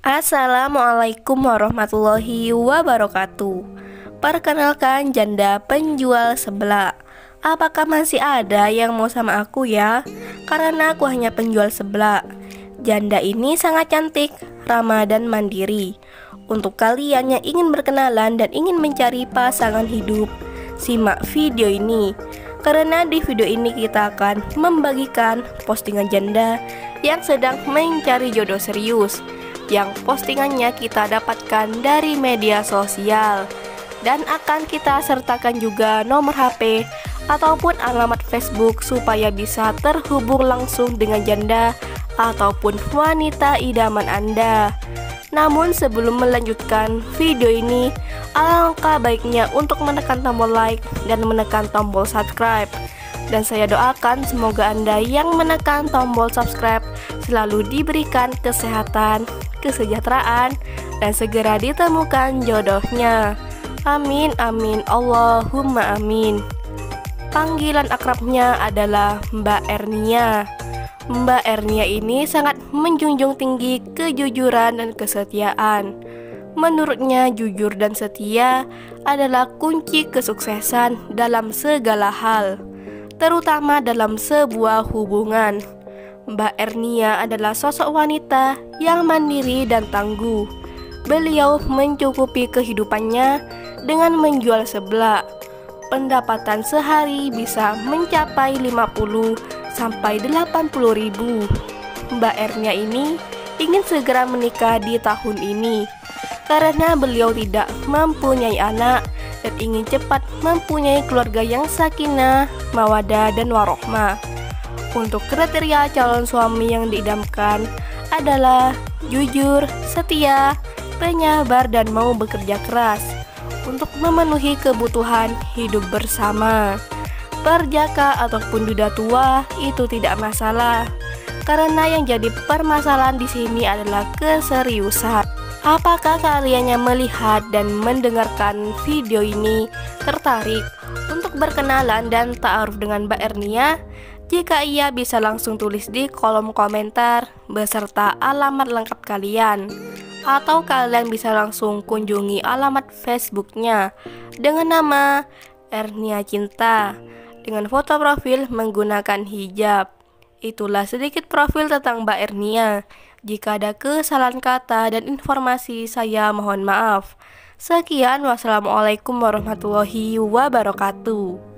Assalamualaikum warahmatullahi wabarakatuh. Perkenalkan, janda penjual seblak. Apakah masih ada yang mau sama aku ya? Karena aku hanya penjual seblak. Janda ini sangat cantik, ramah dan mandiri. Untuk kalian yang ingin berkenalan dan ingin mencari pasangan hidup, simak video ini. Karena di video ini kita akan membagikan postingan janda yang sedang mencari jodoh serius, yang postingannya kita dapatkan dari media sosial, dan akan kita sertakan juga nomor HP ataupun alamat Facebook supaya bisa terhubung langsung dengan janda ataupun wanita idaman Anda. Namun sebelum melanjutkan video ini, alangkah baiknya untuk menekan tombol like dan menekan tombol subscribe. Dan saya doakan semoga Anda yang menekan tombol subscribe selalu diberikan kesehatan, kesejahteraan, dan segera ditemukan jodohnya. Amin amin Allahumma amin. Panggilan akrabnya adalah Mbak Ernia. Mbak Ernia ini sangat menjunjung tinggi kejujuran dan kesetiaan. Menurutnya, jujur dan setia adalah kunci kesuksesan dalam segala hal, terutama dalam sebuah hubungan. Mbak Ernia adalah sosok wanita yang mandiri dan tangguh. Beliau mencukupi kehidupannya dengan menjual seblak. Pendapatan sehari bisa mencapai 50 sampai 80 ribu. Mbak Ernia ini ingin segera menikah di tahun ini karena beliau tidak mempunyai anak dan ingin cepat mempunyai keluarga yang sakinah, mawadah, dan warohmah. Untuk kriteria calon suami yang diidamkan adalah jujur, setia, penyabar, dan mau bekerja keras untuk memenuhi kebutuhan hidup bersama. Perjaka ataupun duda tua itu tidak masalah, karena yang jadi permasalahan di sini adalah keseriusan. Apakah kalian yang melihat dan mendengarkan video ini tertarik untuk berkenalan dan ta'aruf dengan Mbak Ernia? Jika iya, bisa langsung tulis di kolom komentar beserta alamat lengkap kalian, atau kalian bisa langsung kunjungi alamat Facebooknya dengan nama Ernia Cinta dengan foto profil menggunakan hijab. Itulah sedikit profil tentang Mbak Ernia. Jika ada kesalahan kata dan informasi, saya mohon maaf. Sekian, wassalamualaikum warahmatullahi wabarakatuh.